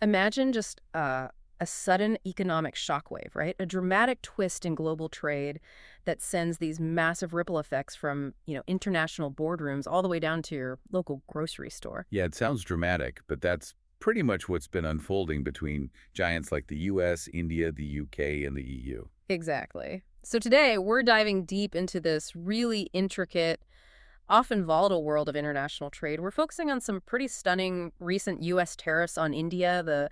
Imagine just a sudden economic shockwave, right? A dramatic twist in global trade that sends these massive ripple effects from, international boardrooms all the way down to your local grocery store. Yeah, it sounds dramatic, but that's pretty much what's been unfolding between giants like the U.S., India, the U.K., and the EU. Exactly. So today, we're diving deep into this really intricate, often volatile world of international trade. We're focusing on some pretty stunning recent U.S. tariffs on India, the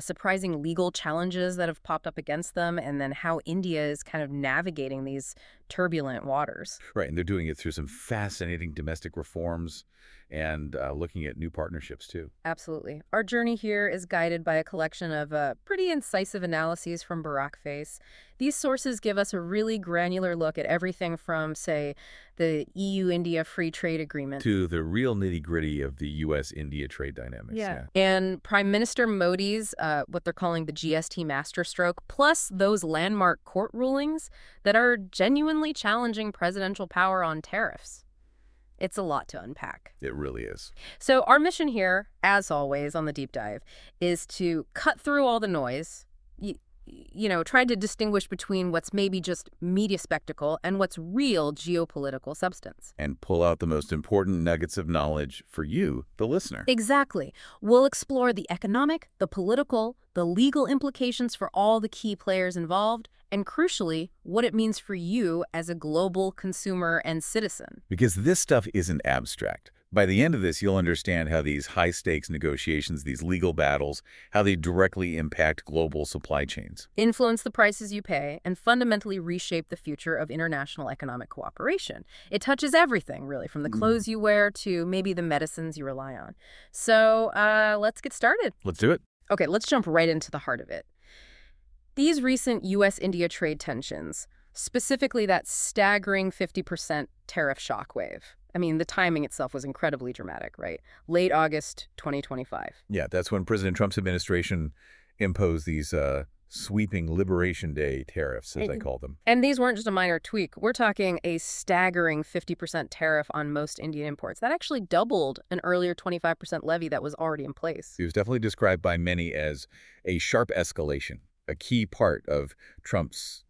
surprising legal challenges that have popped up against them, and then how India is kind of navigating these turbulent waters. Right, and they're doing it through some fascinating domestic reforms and looking at new partnerships, too. Absolutely. Our journey here is guided by a collection of pretty incisive analyses from Barack Face. These sources give us a really granular look at everything from, say, the EU-India Free Trade Agreement To the real nitty-gritty of the U.S. India trade dynamics. Yeah. And Prime Minister Modi's, what they're calling the GST masterstroke, plus those landmark court rulings that are genuinely challenging presidential power on tariffs. It's a lot to unpack. It really is. So our mission here, as always on the deep dive, is to cut through all the noise, trying to distinguish between what's maybe just media spectacle and what's real geopolitical substance. And pull out the most important nuggets of knowledge for you, the listener. Exactly. We'll explore the economic, the political, the legal implications for all the key players involved, and crucially, what it means for you as a global consumer and citizen. Because this stuff isn't abstract. By the end of this, you'll understand how these high-stakes negotiations, these legal battles, how they directly impact global supply chains. Influence the prices you pay and fundamentally reshape the future of international economic cooperation. It touches everything, really, from the clothes you wear to maybe the medicines you rely on. So let's get started. Let's do it. Okay, let's jump right into the heart of it. These recent U.S.-India trade tensions, specifically that staggering 50% tariff shockwave. I mean, the timing itself was incredibly dramatic, right? Late August 2025. Yeah, that's when President Trump's administration imposed these sweeping Liberation Day tariffs, as they call them. And these weren't just a minor tweak. We're talking a staggering 50% tariff on most Indian imports. That actually doubled an earlier 25% levy that was already in place. It was definitely described by many as a sharp escalation, a key part of Trump's,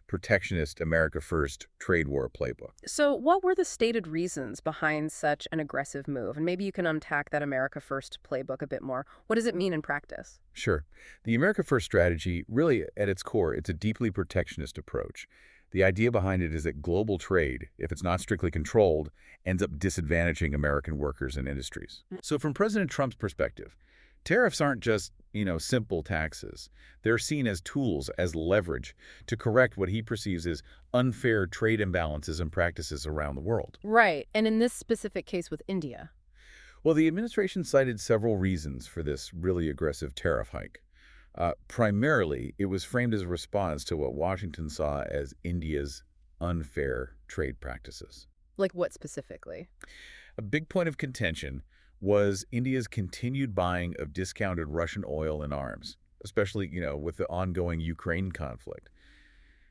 protectionist America First trade war playbook. So what were the stated reasons behind such an aggressive move? And maybe you can unpack that America First playbook a bit more. What does it mean in practice? Sure. The America First strategy, really at its core, it's a deeply protectionist approach. The idea behind it is that global trade, if it's not strictly controlled, ends up disadvantaging American workers and industries. So from President Trump's perspective, tariffs aren't just, simple taxes. They're seen as tools, as leverage, to correct what he perceives as unfair trade imbalances and practices around the world. Right. And in this specific case with India. Well, the administration cited several reasons for this really aggressive tariff hike. Primarily, it was framed as a response to what Washington saw as India's unfair trade practices. Like what specifically? A big point of contention was India's continued buying of discounted Russian oil and arms, especially, with the ongoing Ukraine conflict.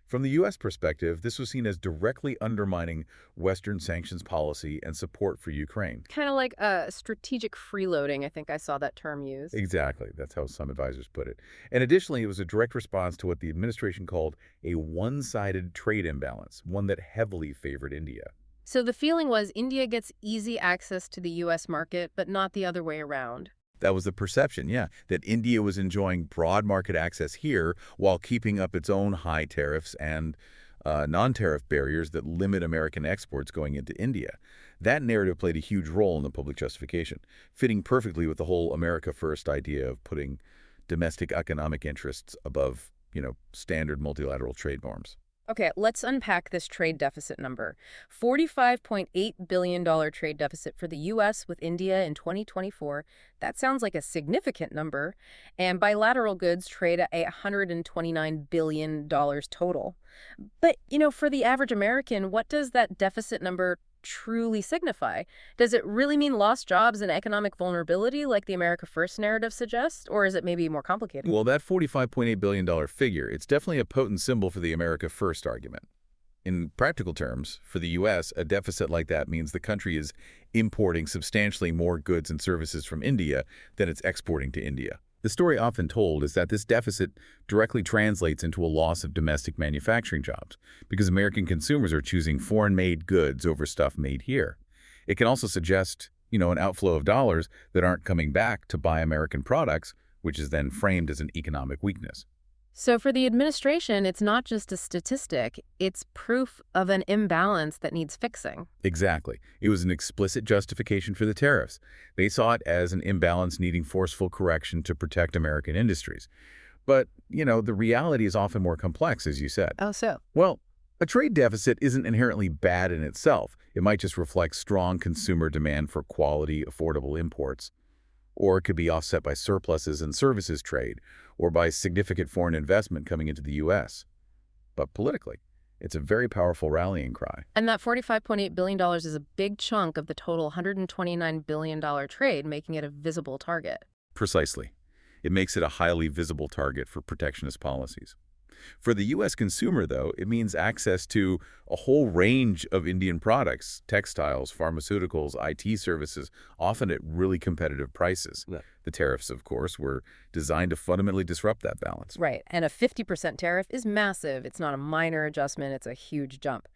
From the U.S. perspective, this was seen as directly undermining Western sanctions policy and support for Ukraine. Kind of like a strategic freeloading, I think I saw that term used. Exactly. That's how some advisors put it. And additionally, it was a direct response to what the administration called a one-sided trade imbalance, one that heavily favored India. So the feeling was India gets easy access to the U.S. market, but not the other way around. That was the perception, yeah, that India was enjoying broad market access here while keeping up its own high tariffs and non-tariff barriers that limit American exports going into India. That narrative played a huge role in the public justification, fitting perfectly with the whole America First idea of putting domestic economic interests above, standard multilateral trade norms. Okay, let's unpack this trade deficit number. $45.8 billion trade deficit for the U.S. with India in 2024. That sounds like a significant number. And bilateral goods trade at $129 billion total. But, for the average American, what does that deficit number truly signify? Does it really mean lost jobs and economic vulnerability like the America First narrative suggests, or is it maybe more complicated? Well, that $45.8 billion figure, it's definitely a potent symbol for the America First argument. In practical terms, for the U.S., a deficit like that means the country is importing substantially more goods and services from India than it's exporting to India. The story often told is that this deficit directly translates into a loss of domestic manufacturing jobs because American consumers are choosing foreign-made goods over stuff made here. It can also suggest, an outflow of dollars that aren't coming back to buy American products, which is then framed as an economic weakness. So for the administration, it's not just a statistic, it's proof of an imbalance that needs fixing. Exactly. It was an explicit justification for the tariffs. They saw it as an imbalance needing forceful correction to protect American industries. But, the reality is often more complex, as you said. Oh, so? Well, a trade deficit isn't inherently bad in itself. It might just reflect strong consumer demand for quality, affordable imports. Or it could be offset by surpluses in services trade, or by significant foreign investment coming into the U.S. But politically, it's a very powerful rallying cry. And that $45.8 billion is a big chunk of the total $129 billion trade, making it a visible target. Precisely. It makes it a highly visible target for protectionist policies. For the U.S. consumer, though, it means access to a whole range of Indian products, textiles, pharmaceuticals, IT services, often at really competitive prices. Yeah. The tariffs, of course, were designed to fundamentally disrupt that balance. Right, and a 50% tariff is massive. It's not a minor adjustment, it's a huge jump.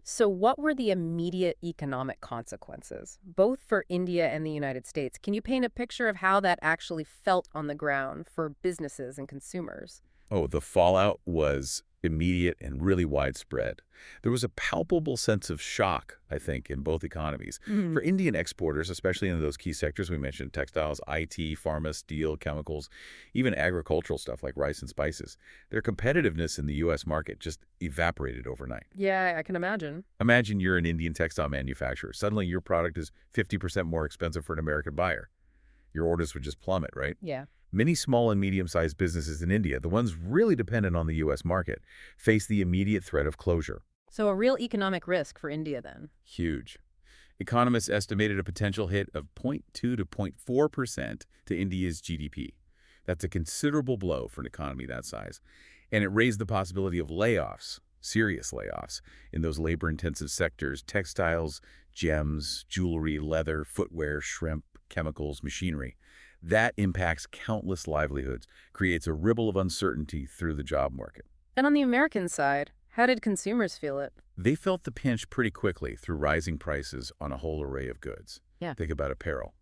So what were the immediate economic consequences, both for India and the United States? Can you paint a picture of how that actually felt on the ground for businesses and consumers? Oh, the fallout was immediate and really widespread. There was a palpable sense of shock, I think, in both economies. For Indian exporters, especially in those key sectors we mentioned, textiles, IT, pharma, steel, chemicals, even agricultural stuff like rice and spices, their competitiveness in the U.S. market just evaporated overnight. Yeah, I can imagine. Imagine you're an Indian textile manufacturer. Suddenly your product is 50% more expensive for an American buyer. Your orders would just plummet, right? Yeah. Many small and medium-sized businesses in India, the ones really dependent on the U.S. market, face the immediate threat of closure. So a real economic risk for India then. Huge. Economists estimated a potential hit of 0.2 to 0.4% to India's GDP. That's a considerable blow for an economy that size. And it raised the possibility of layoffs, serious layoffs, in those labor-intensive sectors, textiles, gems, jewelry, leather, footwear, shrimp, chemicals, machinery. That impacts countless livelihoods, creates a ripple of uncertainty through the job market. And on the American side, how did consumers feel it? They felt the pinch pretty quickly through rising prices on a whole array of goods. Yeah. Think about apparel.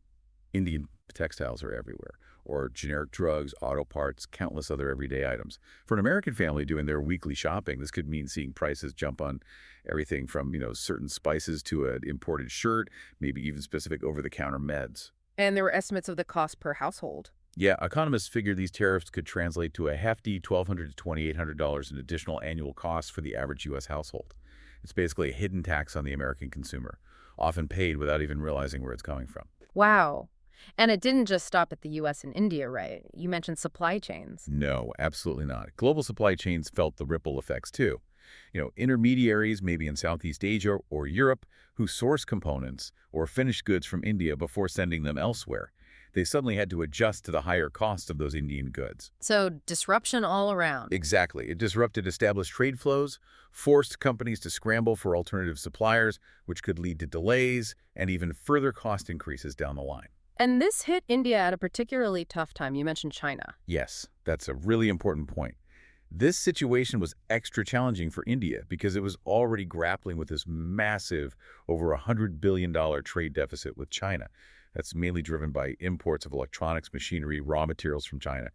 Indian textiles are everywhere, or generic drugs, auto parts, countless other everyday items. For an American family doing their weekly shopping, this could mean seeing prices jump on everything from, certain spices to an imported shirt, maybe even specific over-the-counter meds. And there were estimates of the cost per household. Yeah, economists figure these tariffs could translate to a hefty $1,200 to $2,800 in additional annual costs for the average U.S. household. It's basically a hidden tax on the American consumer, often paid without even realizing where it's coming from. Wow. And it didn't just stop at the U.S. and India, right? You mentioned supply chains. No, absolutely not. Global supply chains felt the ripple effects too. Intermediaries, maybe in Southeast Asia or Europe, who source components or finished goods from India before sending them elsewhere. They suddenly had to adjust to the higher cost of those Indian goods. So disruption all around. Exactly. It disrupted established trade flows, forced companies to scramble for alternative suppliers, which could lead to delays and even further cost increases down the line. And this hit India at a particularly tough time. You mentioned China. Yes, that's a really important point. This situation was extra challenging for India because it was already grappling with this massive, over $100 billion trade deficit with China. That's mainly driven by imports of electronics, machinery, raw materials from China.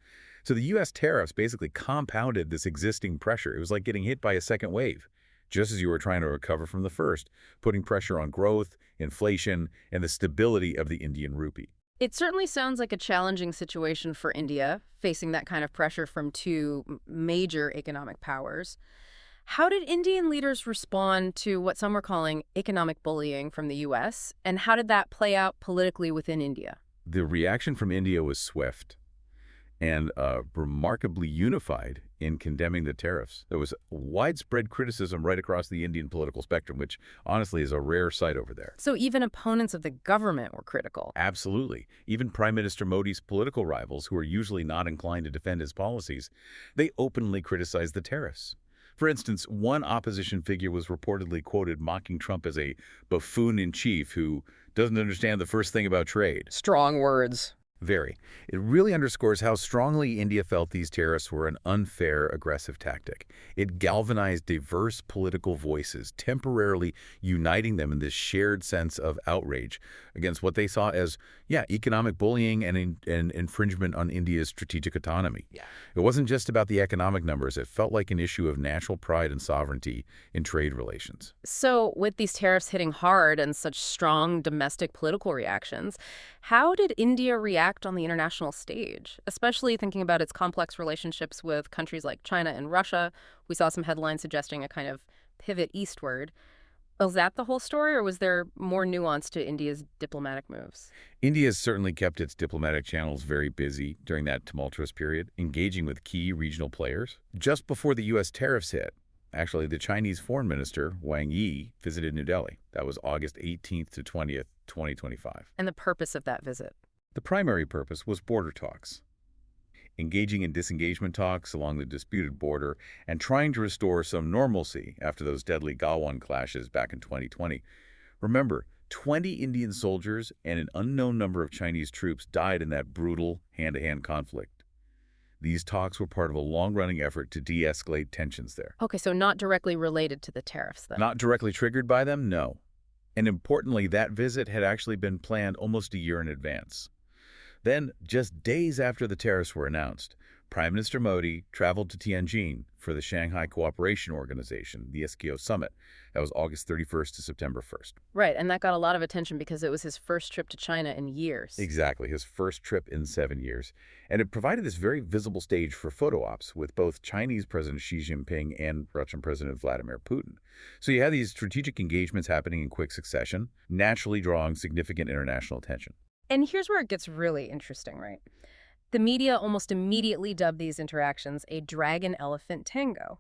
So the U.S. tariffs basically compounded this existing pressure. It was like getting hit by a second wave, just as you were trying to recover from the first, putting pressure on growth, inflation, and the stability of the Indian rupee. It certainly sounds like a challenging situation for India, facing that kind of pressure from two major economic powers. How did Indian leaders respond to what some were calling economic bullying from the U.S., and how did that play out politically within India? The reaction from India was swift and remarkably unified in condemning the tariffs. There was widespread criticism right across the Indian political spectrum, which honestly is a rare sight over there. So even opponents of the government were critical. Absolutely. Even Prime Minister Modi's political rivals, who are usually not inclined to defend his policies, they openly criticized the tariffs. For instance, one opposition figure was reportedly quoted mocking Trump as a buffoon-in-chief who doesn't understand the first thing about trade. Strong words. Very. It really underscores how strongly India felt these tariffs were an unfair, aggressive tactic. It galvanized diverse political voices, temporarily uniting them in this shared sense of outrage against what they saw as, yeah, economic bullying and infringement on India's strategic autonomy. Yeah. It wasn't just about the economic numbers. It felt like an issue of national pride and sovereignty in trade relations. So, with these tariffs hitting hard and such strong domestic political reactions, how did India react on the international stage, especially thinking about its complex relationships with countries like China and Russia? We saw some headlines suggesting a kind of pivot eastward. Was that the whole story, or was there more nuance to India's diplomatic moves? India has certainly kept its diplomatic channels very busy during that tumultuous period, engaging with key regional players. Just before the U.S. tariffs hit, actually, the Chinese Foreign Minister, Wang Yi, visited New Delhi. That was August 18th to 20th, 2025. And the purpose of that visit? The primary purpose was border talks, engaging in disengagement talks along the disputed border and trying to restore some normalcy after those deadly Galwan clashes back in 2020. Remember, 20 Indian soldiers and an unknown number of Chinese troops died in that brutal hand-to-hand conflict. These talks were part of a long-running effort to de-escalate tensions there. Okay, so not directly related to the tariffs then. Not directly triggered by them, no. And importantly, that visit had actually been planned almost a year in advance. Then, just days after the tariffs were announced, Prime Minister Modi traveled to Tianjin for the Shanghai Cooperation Organization, the SKO summit. That was August 31st to September 1st. Right, and that got a lot of attention because it was his first trip to China in years. Exactly, his first trip in 7 years. And it provided this very visible stage for photo ops with both Chinese President Xi Jinping and Russian President Vladimir Putin. So you had these strategic engagements happening in quick succession, naturally drawing significant international attention. And here's where it gets really interesting, right? The media almost immediately dubbed these interactions a dragon-elephant tango.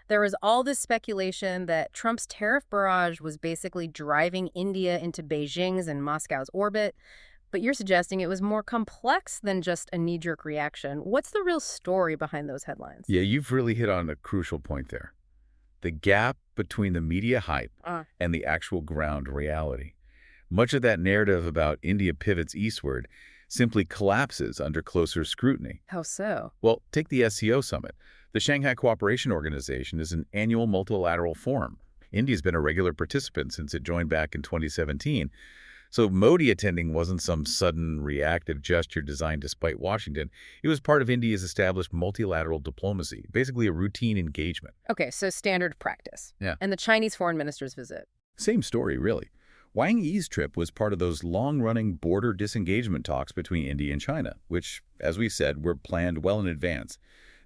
There was all this speculation that Trump's tariff barrage was basically driving India into Beijing's and Moscow's orbit, but you're suggesting it was more complex than just a knee-jerk reaction. What's the real story behind those headlines? Yeah, you've really hit on a crucial point there. The gap between the media hype and the actual ground reality. Much of that narrative about India pivots eastward simply collapses under closer scrutiny. How so? Well, take the SCO summit. The Shanghai Cooperation Organization is an annual multilateral forum. India's been a regular participant since it joined back in 2017. So Modi attending wasn't some sudden reactive gesture designed to spite Washington. It was part of India's established multilateral diplomacy, basically a routine engagement. Okay, so standard practice. Yeah. And the Chinese foreign minister's visit. Same story, really. Wang Yi's trip was part of those long-running border disengagement talks between India and China, which, as we said, were planned well in advance.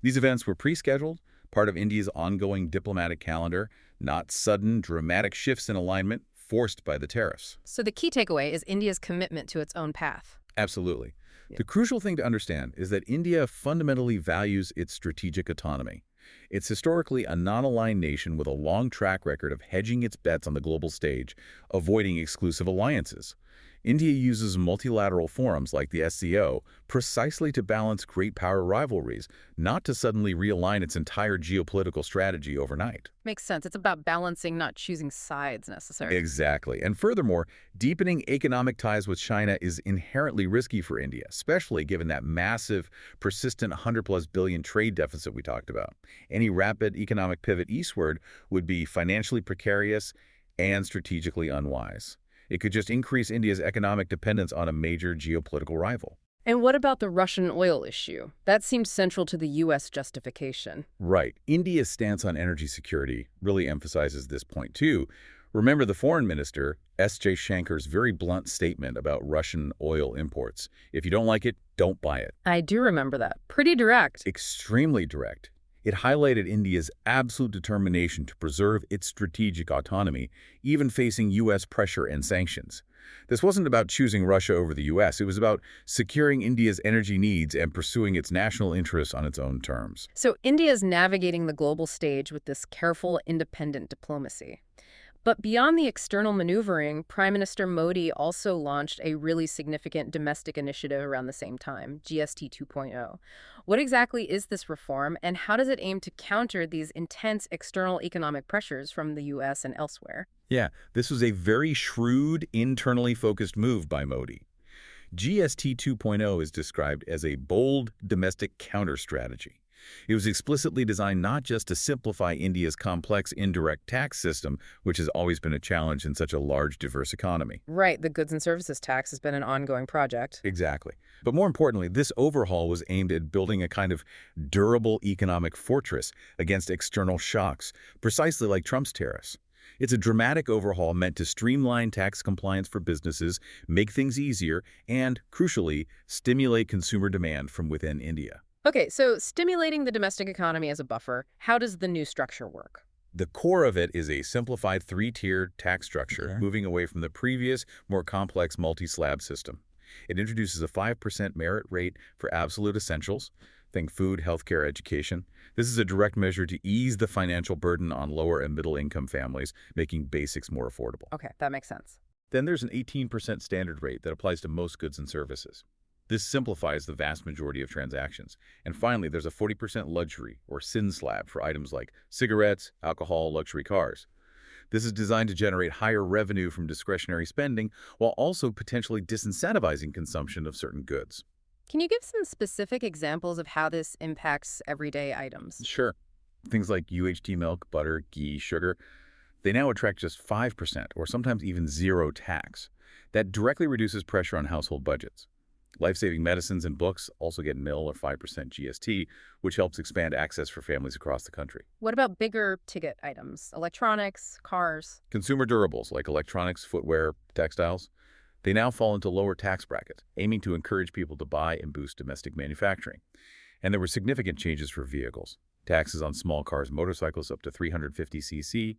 These events were pre-scheduled, part of India's ongoing diplomatic calendar, not sudden, dramatic shifts in alignment forced by the tariffs. So the key takeaway is India's commitment to its own path. Absolutely. Yeah. The crucial thing to understand is that India fundamentally values its strategic autonomy. It's historically a non-aligned nation with a long track record of hedging its bets on the global stage, avoiding exclusive alliances. India uses multilateral forums like the SCO precisely to balance great power rivalries, not to suddenly realign its entire geopolitical strategy overnight. Makes sense. It's about balancing, not choosing sides necessarily. Exactly. And furthermore, deepening economic ties with China is inherently risky for India, especially given that massive, persistent 100+ billion trade deficit we talked about. Any rapid economic pivot eastward would be financially precarious and strategically unwise. It could just increase India's economic dependence on a major geopolitical rival. And what about the Russian oil issue? That seemed central to the U.S. justification. Right. India's stance on energy security really emphasizes this point, too. Remember the foreign minister, S.J. Shanker's very blunt statement about Russian oil imports. If you don't like it, don't buy it. I do remember that. Pretty direct. Extremely direct. It highlighted India's absolute determination to preserve its strategic autonomy, even facing U.S. pressure and sanctions. This wasn't about choosing Russia over the U.S. It was about securing India's energy needs and pursuing its national interests on its own terms. So India is navigating the global stage with this careful, independent diplomacy. But beyond the external maneuvering, Prime Minister Modi also launched a really significant domestic initiative around the same time, GST 2.0. What exactly is this reform, and how does it aim to counter these intense external economic pressures from the U.S. and elsewhere? Yeah, this was a very shrewd, internally focused move by Modi. GST 2.0 is described as a bold domestic counter-strategy. It was explicitly designed not just to simplify India's complex indirect tax system, which has always been a challenge in such a large, diverse economy. Right, the goods and services tax has been an ongoing project. Exactly. But more importantly, this overhaul was aimed at building a kind of durable economic fortress against external shocks, precisely like Trump's tariffs. It's a dramatic overhaul meant to streamline tax compliance for businesses, make things easier, and, crucially, stimulate consumer demand from within India. Okay, so stimulating the domestic economy as a buffer, how does the new structure work? The core of it is a simplified three-tiered tax structure, Okay. moving away from the previous, more complex multi-slab system. It introduces a 5% merit rate for absolute essentials, think food, healthcare, education. This is a direct measure to ease the financial burden on lower and middle-income families, making basics more affordable. Okay, that makes sense. Then there's an 18% standard rate that applies to most goods and services. This simplifies the vast majority of transactions. And finally, there's a 40% luxury or sin slab for items like cigarettes, alcohol, luxury cars. This is designed to generate higher revenue from discretionary spending while also potentially disincentivizing consumption of certain goods. Can you give some specific examples of how this impacts everyday items? Sure. Things like UHT milk, butter, ghee, sugar, they now attract just 5% or sometimes even zero tax. That directly reduces pressure on household budgets. Life-saving medicines and books also get nil or 5% GST, which helps expand access for families across the country. What about bigger ticket items, electronics, cars? Consumer durables like electronics, footwear, textiles, they now fall into lower tax brackets, aiming to encourage people to buy and boost domestic manufacturing. And there were significant changes for vehicles. Taxes on small cars and motorcycles up to 350cc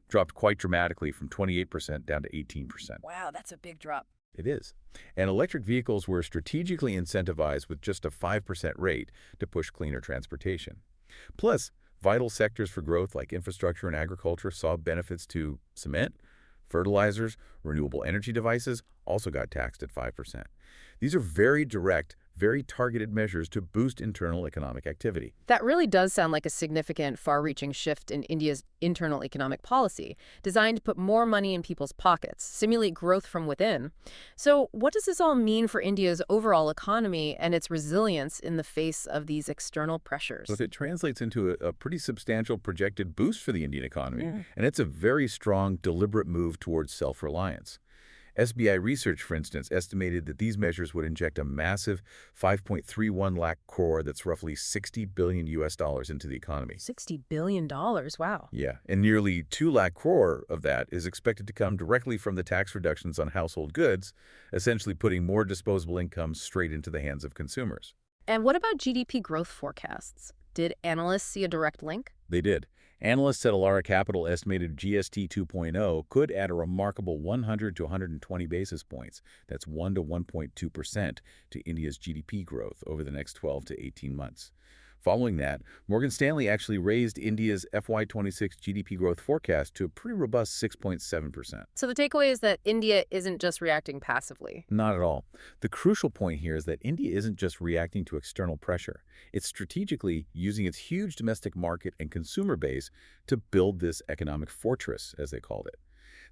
dropped quite dramatically from 28% down to 18%. Wow, that's a big drop. It is. And electric vehicles were strategically incentivized with just a 5% rate to push cleaner transportation. Plus, vital sectors for growth like infrastructure and agriculture saw benefits to cement, fertilizers, renewable energy devices also got taxed at 5%. These are very direct, very targeted measures to boost internal economic activity. That really does sound like a significant, far-reaching shift in India's internal economic policy, designed to put more money in people's pockets, stimulate growth from within. So what does this all mean for India's overall economy and its resilience in the face of these external pressures? So it translates into a pretty substantial projected boost for the Indian economy, Yeah. and it's a very strong, deliberate move towards self-reliance. SBI Research, for instance, estimated that these measures would inject a massive 5.31 lakh crore, that's roughly $60 billion into the economy. $60 billion, wow. Yeah, and nearly 2 lakh crore of that is expected to come directly from the tax reductions on household goods, essentially putting more disposable income straight into the hands of consumers. And what about GDP growth forecasts? Did analysts see a direct link? They did. Analysts at Elara Capital estimated GST 2.0 could add a remarkable 100 to 120 basis points, that's 1 to 1.2%, to India's GDP growth over the next 12 to 18 months. Following that, Morgan Stanley actually raised India's FY26 GDP growth forecast to a pretty robust 6.7%. So the takeaway is that India isn't just reacting passively. Not at all. The crucial point here is that India isn't just reacting to external pressure. It's strategically using its huge domestic market and consumer base to build this economic fortress, as they called it.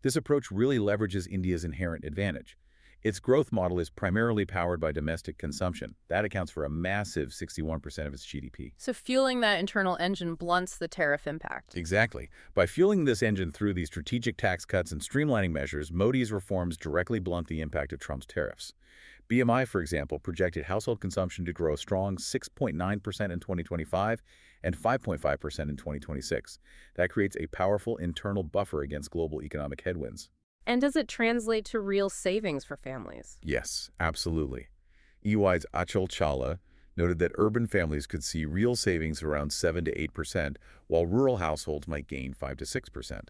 This approach really leverages India's inherent advantage. Its growth model is primarily powered by domestic consumption. That accounts for a massive 61% of its GDP. So fueling that internal engine blunts the tariff impact. Exactly. By fueling this engine through these strategic tax cuts and streamlining measures, Modi's reforms directly blunt the impact of Trump's tariffs. BMI, for example, projected household consumption to grow a strong 6.9% in 2025 and 5.5% in 2026. That creates a powerful internal buffer against global economic headwinds. And does it translate to real savings for families? Yes, absolutely. EY's Achal Chawla noted that urban families could see real savings around 7 to 8%, while rural households might gain 5 to 6%.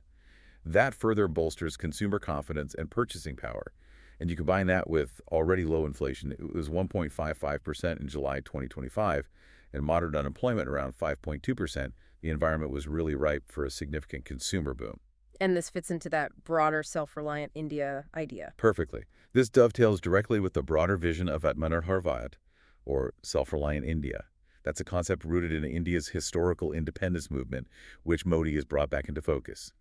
That further bolsters consumer confidence and purchasing power. And you combine that with already low inflation. It was 1.55% in July 2025, and moderate unemployment around 5.2%. The environment was really ripe for a significant consumer boom. And this fits into that broader self-reliant India idea. Perfectly. This dovetails directly with the broader vision of Atmanirbhar Bharat, or self-reliant India. That's a concept rooted in India's historical independence movement, which Modi has brought back into focus.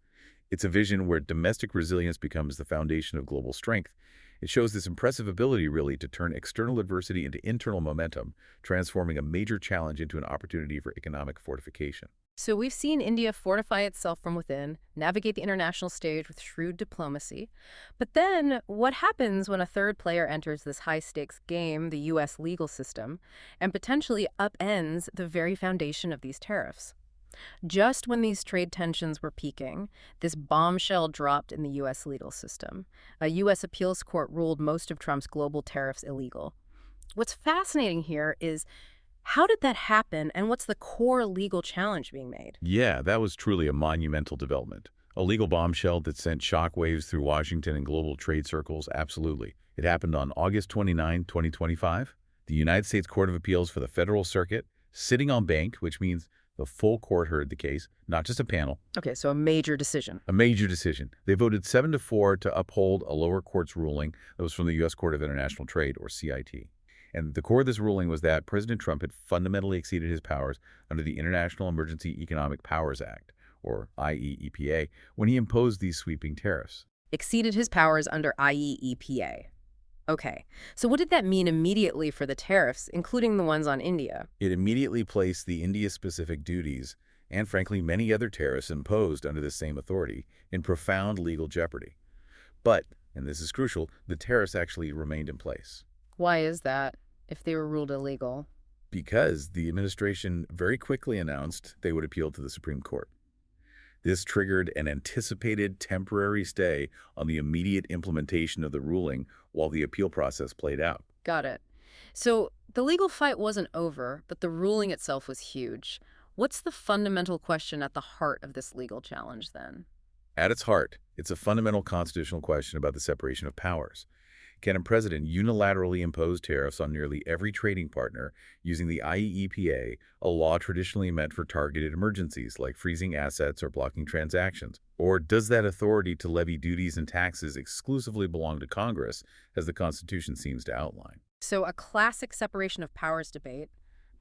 It's a vision where domestic resilience becomes the foundation of global strength, It shows this impressive ability, really, to turn external adversity into internal momentum, transforming a major challenge into an opportunity for economic fortification. So we've seen India fortify itself from within, navigate the international stage with shrewd diplomacy. But then, what happens when a third player enters this high-stakes game, the U.S. legal system, and potentially upends the very foundation of these tariffs? Just when these trade tensions were peaking, this bombshell dropped in the U.S. legal system. A U.S. appeals court ruled most of Trump's global tariffs illegal. What's fascinating here is how did that happen, and what's the core legal challenge being made? Yeah, that was truly a monumental development. A legal bombshell that sent shockwaves through Washington and global trade circles, absolutely. It happened on August 29, 2025. The United States Court of Appeals for the Federal Circuit, sitting on bank, which means the full court heard the case, not just a panel, Okay, so a major decision. a major decision. They voted 7-4 to uphold a lower court's ruling that was from the U.S. Court of International Trade, or CIT. And the core of this ruling was that President Trump had fundamentally exceeded his powers under the International Emergency Economic Powers Act, or IEEPA, when he imposed these sweeping tariffs. Exceeded his powers under IEEPA. Okay, so what did that mean immediately for the tariffs, including the ones on India? It immediately placed the India-specific duties, and frankly many other tariffs imposed under the same authority, in profound legal jeopardy. But, and this is crucial, the tariffs actually remained in place, Why is that, if they were ruled illegal? because the administration very quickly announced they would appeal to the Supreme Court. This triggered an anticipated temporary stay on the immediate implementation of the ruling while the appeal process played out. Got it. So the legal fight wasn't over, but the ruling itself was huge. What's the fundamental question at the heart of this legal challenge, then? At its heart, it's a fundamental constitutional question about the separation of powers. Can a president unilaterally impose tariffs on nearly every trading partner using the IEEPA, a law traditionally meant for targeted emergencies like freezing assets or blocking transactions? Or does that authority to levy duties and taxes exclusively belong to Congress, as the Constitution seems to outline? So a classic separation of powers debate,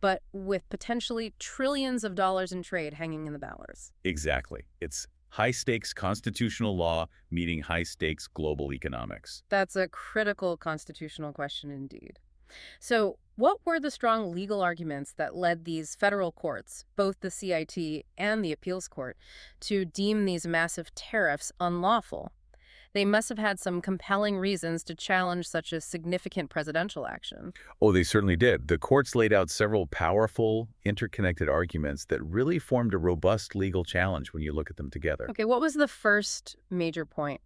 but with potentially trillions of dollars in trade hanging in the balance. Exactly. It's high-stakes constitutional law meeting high-stakes global economics. That's a critical constitutional question indeed. So what were the strong legal arguments that led these federal courts, both the CIT and the appeals court, to deem these massive tariffs unlawful? They must have had some compelling reasons to challenge such a significant presidential action. Oh, they certainly did. The courts laid out several powerful, interconnected arguments that really formed a robust legal challenge when you look at them together. Okay, what was the first major point?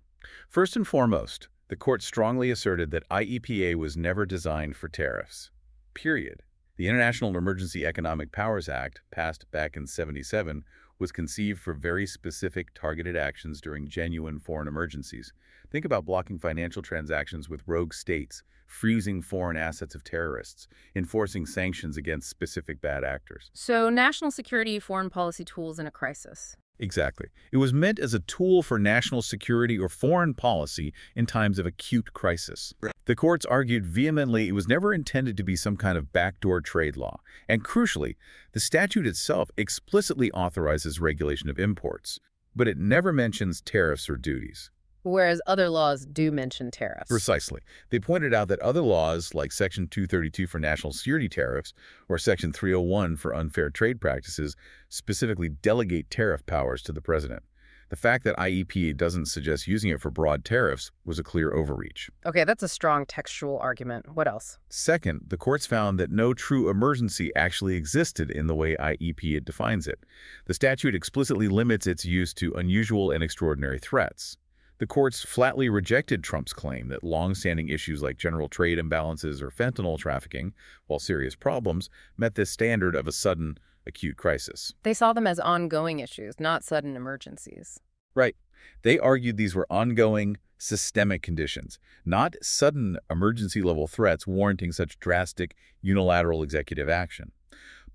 First and foremost, the court strongly asserted that IEPA was never designed for tariffs. Period. The International Emergency Economic Powers Act, passed back in '77, was conceived for very specific targeted actions during genuine foreign emergencies. Think about blocking financial transactions with rogue states, freezing foreign assets of terrorists, enforcing sanctions against specific bad actors. So national security, foreign policy tools in a crisis. Exactly. It was meant as a tool for national security or foreign policy in times of acute crisis. The courts argued vehemently it was never intended to be some kind of backdoor trade law. And crucially, the statute itself explicitly authorizes regulation of imports, but it never mentions tariffs or duties. Whereas other laws do mention tariffs. Precisely. They pointed out that other laws, like Section 232 for national security tariffs or Section 301 for unfair trade practices, specifically delegate tariff powers to the president. The fact that IEPA doesn't suggest using it for broad tariffs was a clear overreach. Okay, that's a strong textual argument. What else? Second, the courts found that no true emergency actually existed in the way IEPA defines it. The statute explicitly limits its use to unusual and extraordinary threats. The courts flatly rejected Trump's claim that long-standing issues like general trade imbalances or fentanyl trafficking, while serious problems, met this standard of a sudden, acute crisis. They saw them as ongoing issues, not sudden emergencies. Right. They argued these were ongoing, systemic conditions, not sudden emergency-level threats warranting such drastic, unilateral executive action.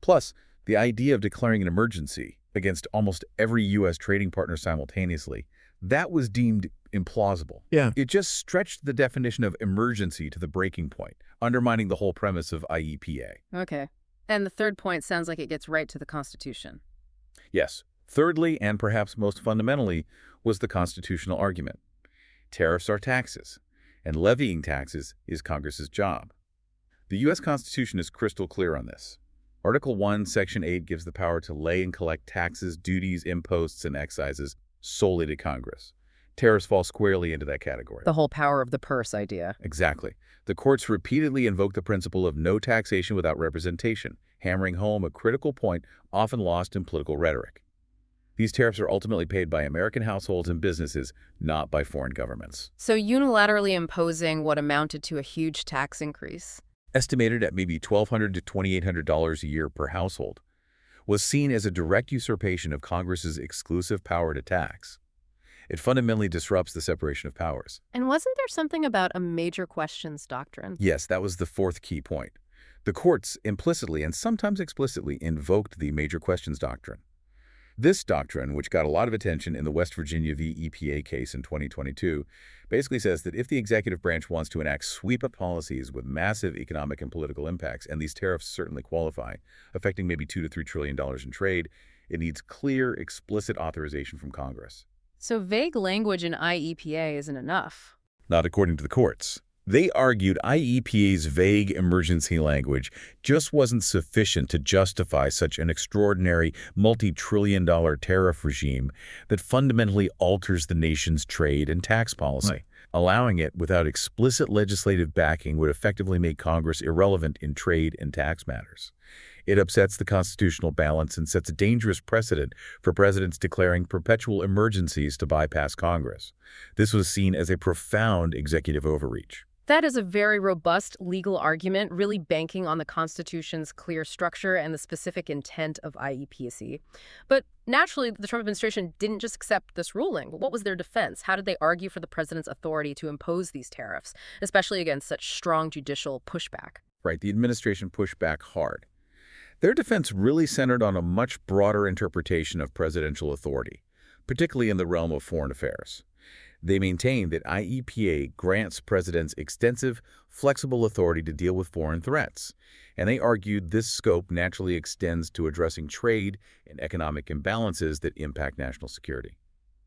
Plus, the idea of declaring an emergency against almost every U.S. trading partner simultaneously, that was deemed implausible. Yeah. It just stretched the definition of emergency to the breaking point, undermining the whole premise of IEPA. Okay. And the third point sounds like it gets right to the Constitution. Yes. Thirdly, and perhaps most fundamentally, was the constitutional argument. Tariffs are taxes. and levying taxes is Congress's job. The U.S. Constitution is crystal clear on this. Article 1, Section 8 gives the power to lay and collect taxes, duties, imposts, and excises solely to Congress. Tariffs fall squarely into that category. The whole power of the purse idea. Exactly. The courts repeatedly invoke the principle of no taxation without representation, hammering home a critical point often lost in political rhetoric. These tariffs are ultimately paid by American households and businesses, not by foreign governments. So unilaterally imposing what amounted to a huge tax increase. Estimated at maybe $1,200 to $2,800 a year per household, was seen as a direct usurpation of Congress's exclusive power to tax. It fundamentally disrupts the separation of powers. And wasn't there something about a major questions doctrine? Yes, that was the fourth key point. The courts implicitly and sometimes explicitly invoked the major questions doctrine. This doctrine, which got a lot of attention in the West Virginia v. EPA case in 2022, basically says that if the executive branch wants to enact sweep-up policies with massive economic and political impacts, and these tariffs certainly qualify, affecting maybe $2 to $3 trillion in trade, it needs clear, explicit authorization from Congress. So vague language in IEPA isn't enough. Not according to the courts. They argued IEPA's vague emergency language just wasn't sufficient to justify such an extraordinary multi-trillion-dollar tariff regime that fundamentally alters the nation's trade and tax policy. Right. Allowing it without explicit legislative backing would effectively make Congress irrelevant in trade and tax matters. It upsets the constitutional balance and sets a dangerous precedent for presidents declaring perpetual emergencies to bypass Congress. This was seen as a profound executive overreach. That is a very robust legal argument, really banking on the Constitution's clear structure and the specific intent of IEPAC. But naturally, the Trump administration didn't just accept this ruling. What was their defense? How did they argue for the president's authority to impose these tariffs, especially against such strong judicial pushback? Right, the administration pushed back hard. Their defense really centered on a much broader interpretation of presidential authority, particularly in the realm of foreign affairs. They maintained that IEPA grants presidents extensive, flexible authority to deal with foreign threats, and they argued this scope naturally extends to addressing trade and economic imbalances that impact national security.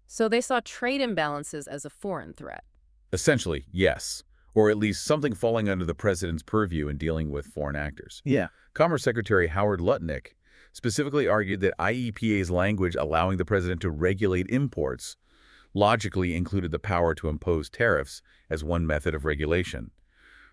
So they saw trade imbalances as a foreign threat. Essentially, yes, or at least something falling under the president's purview in dealing with foreign actors. Yeah. Commerce Secretary Howard Lutnick specifically argued that IEPA's language allowing the president to regulate imports logically included the power to impose tariffs as one method of regulation.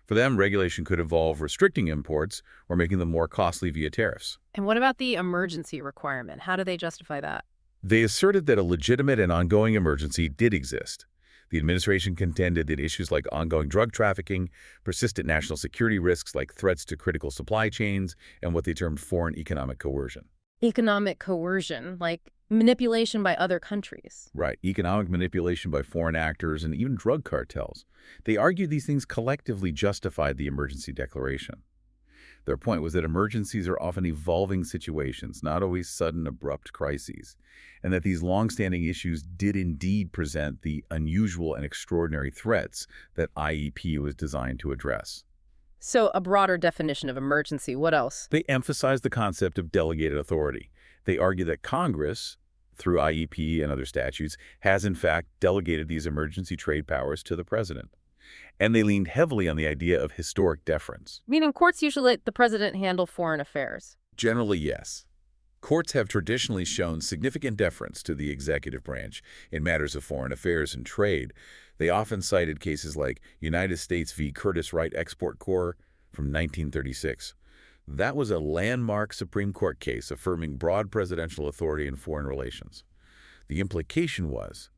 For them, regulation could involve restricting imports or making them more costly via tariffs. And what about the emergency requirement? How do they justify that? They asserted that a legitimate and ongoing emergency did exist. The administration contended that issues like ongoing drug trafficking, persistent national security risks like threats to critical supply chains, and what they termed foreign economic coercion. Economic coercion, like manipulation by other countries. Right, economic manipulation by foreign actors and even drug cartels. They argued these things collectively justified the emergency declaration. Their point was that emergencies are often evolving situations, not always sudden, abrupt crises, and that these long-standing issues did indeed present the unusual and extraordinary threats that IEP was designed to address. So a broader definition of emergency, what else? They emphasized the concept of delegated authority. They argue that Congress, through IEP and other statutes, has in fact delegated these emergency trade powers to the president. And they leaned heavily on the idea of historic deference. Meaning courts usually let the president handle foreign affairs. Generally, yes. Courts have traditionally shown significant deference to the executive branch in matters of foreign affairs and trade. They often cited cases like United States v. Curtiss-Wright Export Corps from 1936. That was a landmark Supreme Court case affirming broad presidential authority in foreign relations. The implication was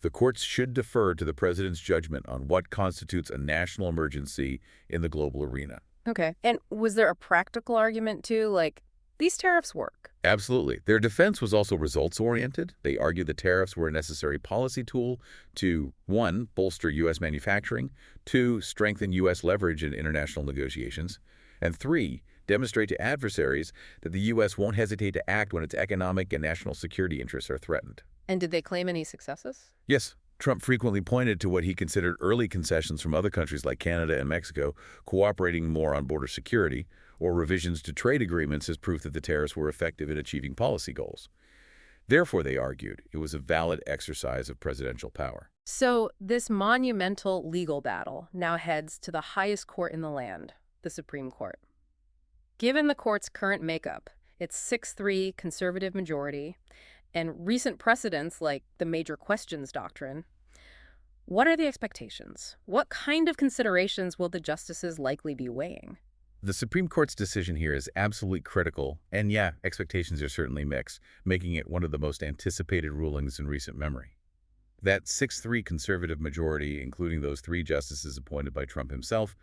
the courts should defer to the president's judgment on what constitutes a national emergency in the global arena. Okay. And was there a practical argument too, like these tariffs work? Absolutely. Their defense was also results-oriented. They argued the tariffs were a necessary policy tool to, 1, bolster U.S. manufacturing, 2, strengthen U.S. leverage in international negotiations, and 3, demonstrate to adversaries that the U.S. won't hesitate to act when its economic and national security interests are threatened. And did they claim any successes? Yes. Trump frequently pointed to what he considered early concessions from other countries like Canada and Mexico cooperating more on border security, or revisions to trade agreements as proof that the tariffs were effective in achieving policy goals. Therefore, they argued, it was a valid exercise of presidential power. So this monumental legal battle now heads to the highest court in the land, the Supreme Court. Given the court's current makeup, its 6-3 conservative majority, and recent precedents like the major questions doctrine, what are the expectations? What kind of considerations will the justices likely be weighing? The Supreme Court's decision here is absolutely critical, and yeah, expectations are certainly mixed, making it one of the most anticipated rulings in recent memory. That 6-3 conservative majority, including those three justices appointed by Trump himself,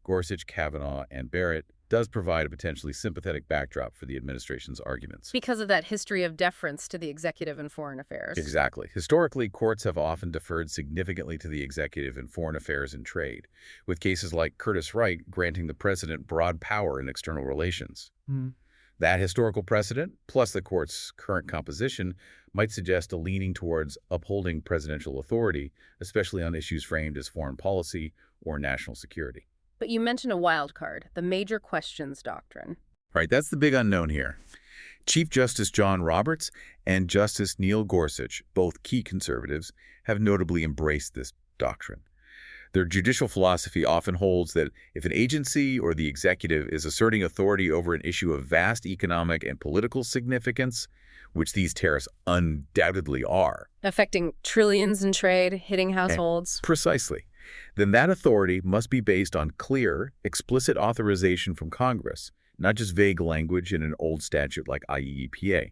Gorsuch, Kavanaugh, and Barrett, does provide a potentially sympathetic backdrop for the administration's arguments. Because of that history of deference to the executive in foreign affairs. Exactly. Historically, courts have often deferred significantly to the executive in foreign affairs and trade, with cases like Curtis Wright granting the president broad power in external relations. That historical precedent, plus the court's current composition, might suggest a leaning towards upholding presidential authority, especially on issues framed as foreign policy or national security. But you mentioned a wild card, the major questions doctrine. Right, that's the big unknown here. Chief Justice John Roberts and Justice Neil Gorsuch, both key conservatives, have notably embraced this doctrine. Their judicial philosophy often holds that if an agency or the executive is asserting authority over an issue of vast economic and political significance, which these tariffs undoubtedly are, Affecting trillions in trade, hitting households. precisely, then that authority must be based on clear, explicit authorization from Congress, not just vague language in an old statute like IEEPA.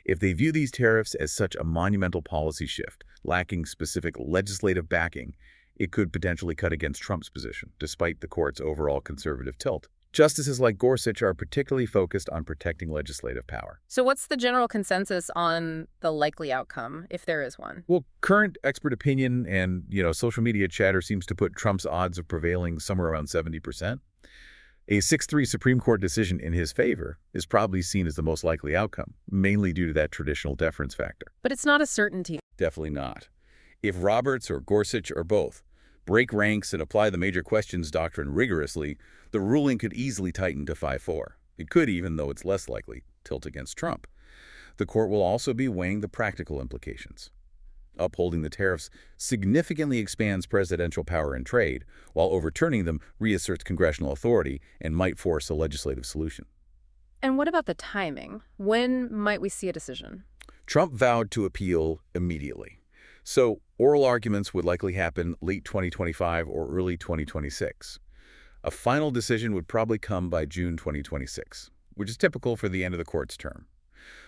If they view these tariffs as such a monumental policy shift, lacking specific legislative backing, it could potentially cut against Trump's position, despite the court's overall conservative tilt. Justices like Gorsuch are particularly focused on protecting legislative power. So what's the general consensus on the likely outcome, if there is one? Well, current expert opinion and, social media chatter seems to put Trump's odds of prevailing somewhere around 70%. A 6-3 Supreme Court decision in his favor is probably seen as the most likely outcome, mainly due to that traditional deference factor. But it's not a certainty. Definitely not. If Roberts or Gorsuch or both break ranks and apply the major questions doctrine rigorously, the ruling could easily tighten to 5-4. It could, even though it's less likely, tilt against Trump. The court will also be weighing the practical implications. Upholding the tariffs significantly expands presidential power in trade, while overturning them reasserts congressional authority and might force a legislative solution. And what about the timing? When might we see a decision? Trump vowed to appeal immediately. So oral arguments would likely happen late 2025 or early 2026. A final decision would probably come by June 2026, which is typical for the end of the court's term.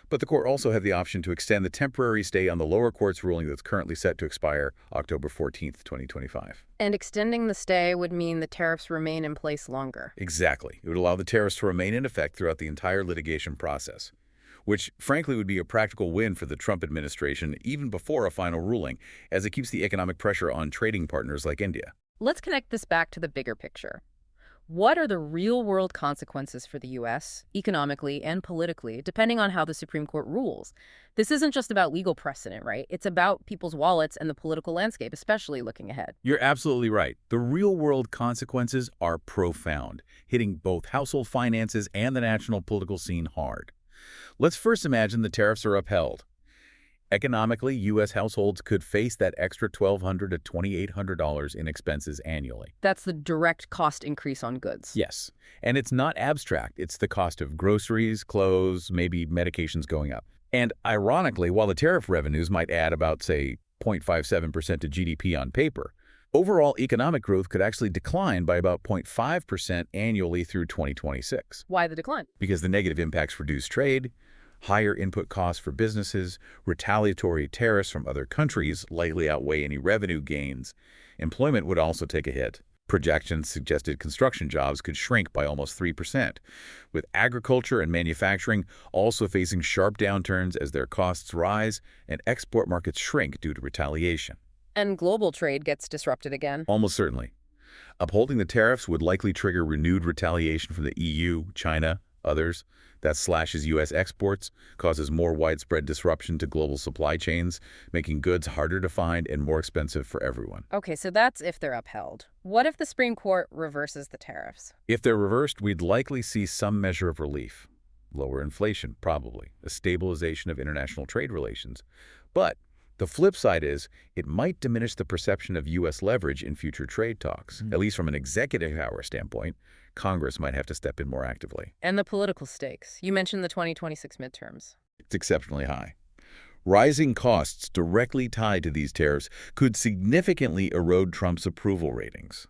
But the court also had the option to extend the temporary stay on the lower court's ruling that's currently set to expire October 14th, 2025. And extending the stay would mean the tariffs remain in place longer. Exactly. It would allow the tariffs to remain in effect throughout the entire litigation process, which frankly would be a practical win for the Trump administration even before a final ruling, as it keeps the economic pressure on trading partners like India. Let's connect this back to the bigger picture. What are the real-world consequences for the U.S., economically and politically, depending on how the Supreme Court rules? This isn't just about legal precedent, right? It's about people's wallets and the political landscape, especially looking ahead. You're absolutely right. The real-world consequences are profound, hitting both household finances and the national political scene hard. Let's first imagine the tariffs are upheld. Economically, U.S. households could face that extra $1,200 to $2,800 in expenses annually. That's the direct cost increase on goods. Yes, and it's not abstract. It's the cost of groceries, clothes, maybe medications going up. And ironically, while the tariff revenues might add about, say, 0.57% to GDP on paper, overall economic growth could actually decline by about 0.5% annually through 2026. Why the decline? Because the negative impacts reduce trade, higher input costs for businesses, retaliatory tariffs from other countries likely outweigh any revenue gains. Employment would also take a hit. Projections suggested construction jobs could shrink by almost 3%, with agriculture and manufacturing also facing sharp downturns as their costs rise and export markets shrink due to retaliation. And global trade gets disrupted again. Almost certainly. Upholding the tariffs would likely trigger renewed retaliation from the EU, China, others. That slashes U.S. exports, causes more widespread disruption to global supply chains, making goods harder to find and more expensive for everyone. Okay, so that's if they're upheld. What if the Supreme Court reverses the tariffs? If they're reversed, we'd likely see some measure of relief. Lower inflation, probably. A stabilization of international trade relations. But the flip side is it might diminish the perception of U.S. leverage in future trade talks. At least from an executive power standpoint, Congress might have to step in more actively. And the political stakes. You mentioned the 2026 midterms. It's exceptionally high. Rising costs directly tied to these tariffs could significantly erode Trump's approval ratings.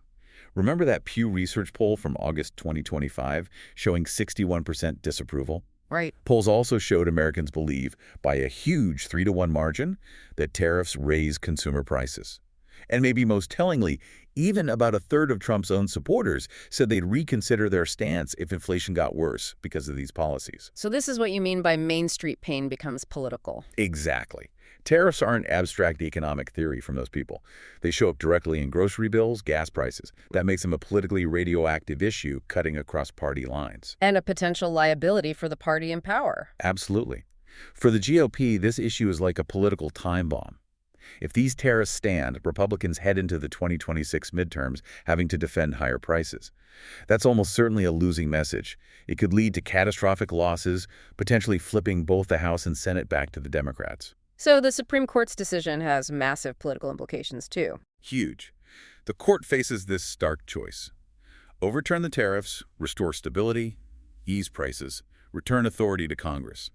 Remember that Pew Research poll from August 2025 showing 61% disapproval? Right. Polls also showed Americans believe, by a huge 3-to-1 margin, that tariffs raise consumer prices. And maybe most tellingly, even about a third of Trump's own supporters said they'd reconsider their stance if inflation got worse because of these policies. So this is what you mean by Main Street pain becomes political. Exactly. Tariffs aren't abstract economic theory from those people. They show up directly in grocery bills, gas prices. That makes them a politically radioactive issue cutting across party lines. And a potential liability for the party in power. Absolutely. For the GOP, this issue is like a political time bomb. If these tariffs stand, Republicans head into the 2026 midterms having to defend higher prices. That's almost certainly a losing message. It could lead to catastrophic losses, potentially flipping both the House and Senate back to the Democrats. So the Supreme Court's decision has massive political implications, too. Huge. The court faces this stark choice. Overturn the tariffs, restore stability, ease prices, return authority to Congress.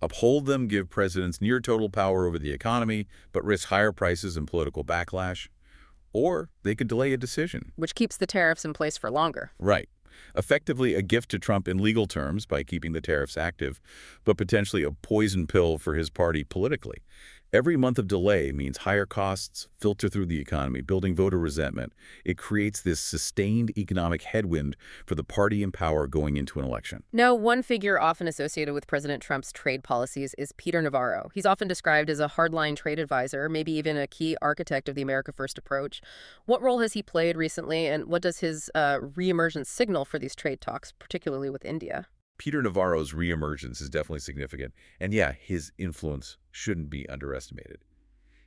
Uphold them, give presidents near total power over the economy, but risk higher prices and political backlash. Or they could delay a decision. Which keeps the tariffs in place for longer. Right. Effectively a gift to Trump in legal terms by keeping the tariffs active, but potentially a poison pill for his party politically. Every month of delay means higher costs filter through the economy, building voter resentment. It creates this sustained economic headwind for the party in power going into an election. Now, one figure often associated with President Trump's trade policies is Peter Navarro. He's often described as a hardline trade advisor, maybe even a key architect of the America First approach. What role has he played recently, and what does his reemergence signal for these trade talks, particularly with India? Peter Navarro's reemergence is definitely significant, and yeah, his influence shouldn't be underestimated.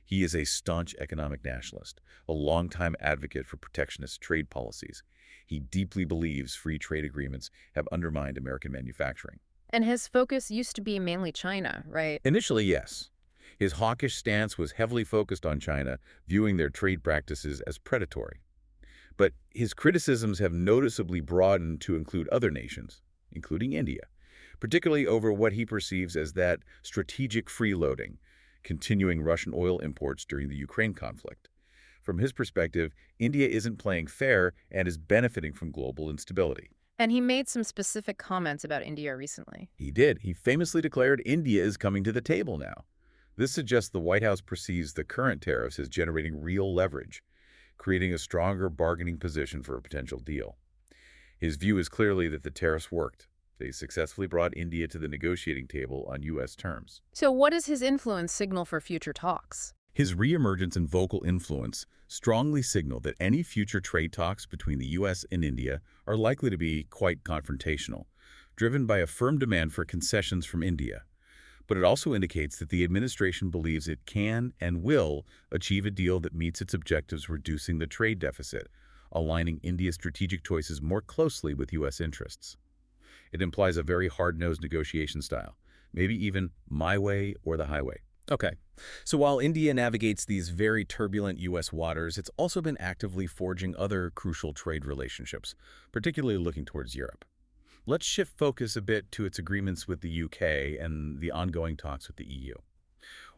He is a staunch economic nationalist, a longtime advocate for protectionist trade policies. He deeply believes free trade agreements have undermined American manufacturing. And his focus used to be mainly China, right? Initially, yes. His hawkish stance was heavily focused on China, viewing their trade practices as predatory. But his criticisms have noticeably broadened to include other nations, including India, particularly over what he perceives as that strategic freeloading, continuing Russian oil imports during the Ukraine conflict. From his perspective, India isn't playing fair and is benefiting from global instability. And he made some specific comments about India recently. He did. He famously declared India is coming to the table now. This suggests the White House perceives the current tariffs as generating real leverage, creating a stronger bargaining position for a potential deal. His view is clearly that the tariffs worked. They successfully brought India to the negotiating table on U.S. terms. So what does his influence signal for future talks? His reemergence and vocal influence strongly signal that any future trade talks between the U.S. and India are likely to be quite confrontational, driven by a firm demand for concessions from India. But it also indicates that the administration believes it can and will achieve a deal that meets its objectives, reducing the trade deficit, aligning India's strategic choices more closely with U.S. interests. It implies a very hard-nosed negotiation style, maybe even my way or the highway. Okay, so while India navigates these very turbulent U.S. waters, it's also been actively forging other crucial trade relationships, particularly looking towards Europe. Let's shift focus a bit to its agreements with the UK and the ongoing talks with the EU.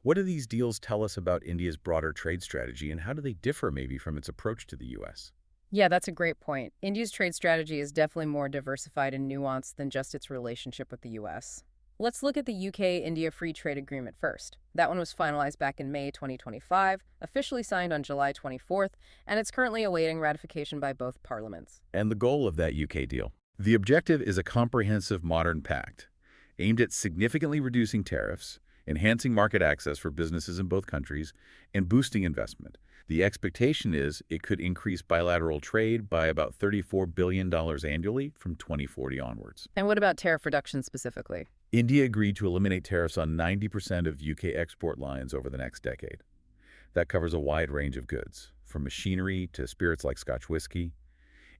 What do these deals tell us about India's broader trade strategy, and how do they differ maybe from its approach to the U.S.? Yeah, that's a great point. India's trade strategy is definitely more diversified and nuanced than just its relationship with the U.S. Let's look at the UK-India Free Trade Agreement first. That one was finalized back in May 2025, officially signed on July 24th, and it's currently awaiting ratification by both parliaments. And the goal of that UK deal? The objective is a comprehensive modern pact aimed at significantly reducing tariffs, enhancing market access for businesses in both countries, and boosting investment. The expectation is it could increase bilateral trade by about $34 billion annually from 2040 onwards. And what about tariff reduction specifically? India agreed to eliminate tariffs on 90% of UK export lines over the next decade. That covers a wide range of goods, from machinery to spirits like Scotch whiskey.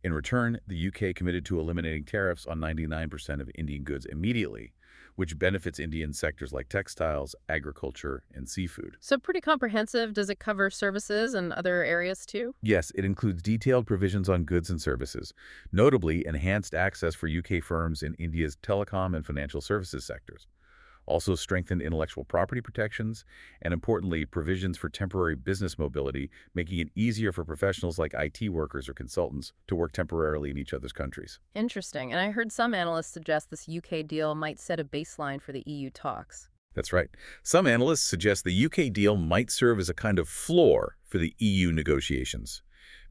In return, the UK committed to eliminating tariffs on 99% of Indian goods immediately, which benefits Indian sectors like textiles, agriculture, and seafood. So pretty comprehensive. Does it cover services and other areas too? Yes, it includes detailed provisions on goods and services, notably enhanced access for UK firms in India's telecom and financial services sectors. Also strengthened intellectual property protections, and importantly, provisions for temporary business mobility, making it easier for professionals like IT workers or consultants to work temporarily in each other's countries. Interesting. And I heard some analysts suggest this UK deal might set a baseline for the EU talks. That's right. Some analysts suggest the UK deal might serve as a kind of floor for the EU negotiations,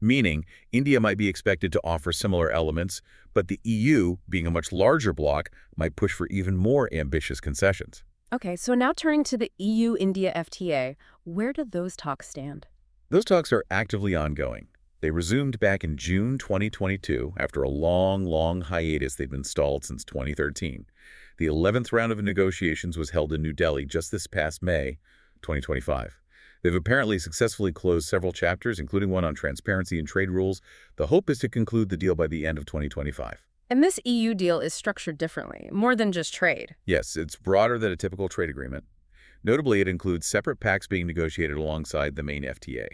meaning India might be expected to offer similar elements, but the EU, being a much larger bloc, might push for even more ambitious concessions. Okay, so now turning to the EU-India FTA, where do those talks stand? Those talks are actively ongoing. They resumed back in June 2022 after a long hiatus they'd been stalled since 2013. The 11th round of negotiations was held in New Delhi just this past May 2025. They've apparently successfully closed several chapters, including one on transparency and trade rules. The hope is to conclude the deal by the end of 2025. And this EU deal is structured differently, more than just trade. Yes, it's broader than a typical trade agreement. Notably, it includes separate pacts being negotiated alongside the main FTA.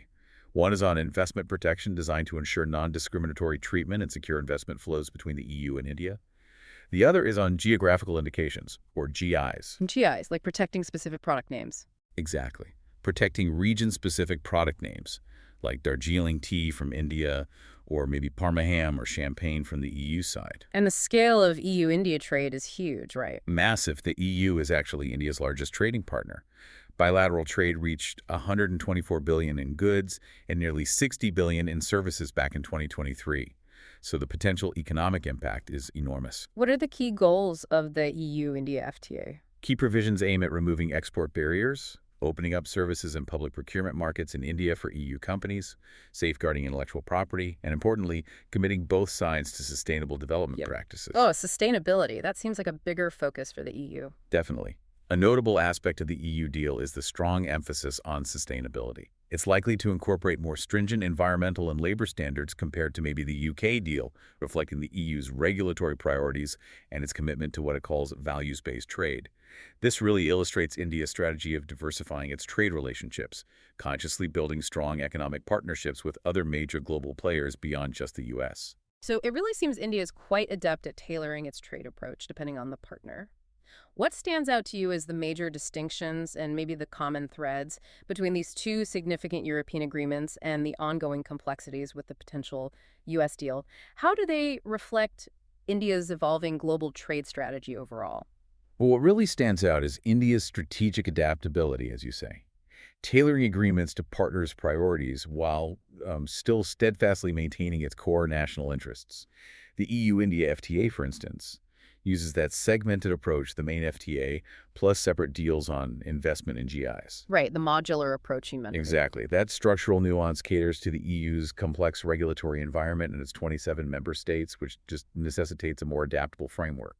One is on investment protection designed to ensure non-discriminatory treatment and secure investment flows between the EU and India. The other is on geographical indications, or GIs. GIs, like protecting specific product names. Exactly. Protecting region-specific product names, like Darjeeling tea from India, or maybe Parma ham or champagne from the EU side. And the scale of EU-India trade is huge, right? Massive. The EU is actually India's largest trading partner. Bilateral trade reached $124 billion in goods and nearly $60 billion in services back in 2023. So the potential economic impact is enormous. What are the key goals of the EU-India FTA? Key provisions aim at removing export barriers, opening up services and public procurement markets in India for EU companies, safeguarding intellectual property, and importantly, committing both sides to sustainable development practices. Oh, sustainability. That seems like a bigger focus for the EU. Definitely. A notable aspect of the EU deal is the strong emphasis on sustainability. It's likely to incorporate more stringent environmental and labor standards compared to maybe the UK deal, reflecting the EU's regulatory priorities and its commitment to what it calls values-based trade. This really illustrates India's strategy of diversifying its trade relationships, consciously building strong economic partnerships with other major global players beyond just the US. So it really seems India is quite adept at tailoring its trade approach depending on the partner. What stands out to you as the major distinctions and maybe the common threads between these two significant European agreements and the ongoing complexities with the potential U.S. deal? How do they reflect India's evolving global trade strategy overall? Well, what really stands out is India's strategic adaptability, as you say, tailoring agreements to partners' priorities while still steadfastly maintaining its core national interests. The EU-India FTA, for instance, uses that segmented approach, the main FTA, plus separate deals on investment in GIs. Right, the modular approach you mentioned. Exactly. That structural nuance caters to the EU's complex regulatory environment and its 27 member states, which just necessitates a more adaptable framework.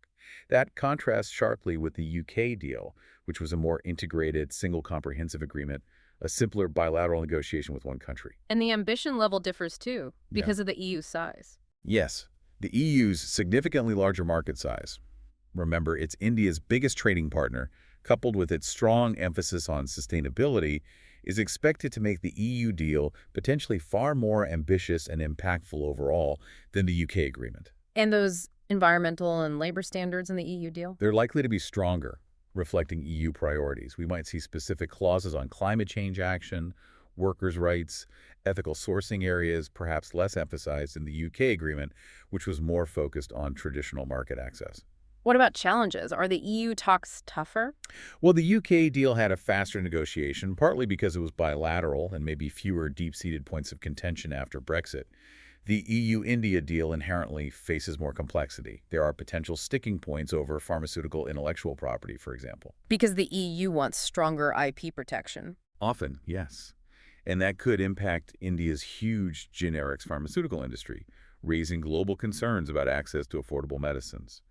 That contrasts sharply with the UK deal, which was a more integrated, single comprehensive agreement, a simpler bilateral negotiation with one country. And the ambition level differs too, because of the EU size. Yes. The EU's significantly larger market size, remember, it's India's biggest trading partner, coupled with its strong emphasis on sustainability, is expected to make the EU deal potentially far more ambitious and impactful overall than the UK agreement. And those environmental and labor standards in the EU deal? They're likely to be stronger, reflecting EU priorities. We might see specific clauses on climate change action, workers' rights, ethical sourcing areas, perhaps less emphasized in the UK agreement, which was more focused on traditional market access. What about challenges? Are the EU talks tougher? Well, the UK deal had a faster negotiation, partly because it was bilateral and maybe fewer deep-seated points of contention after Brexit. The EU-India deal inherently faces more complexity. There are potential sticking points over pharmaceutical intellectual property, for example. Because the EU wants stronger IP protection. Often, yes. And that could impact India's huge generics pharmaceutical industry, raising global concerns about access to affordable medicines.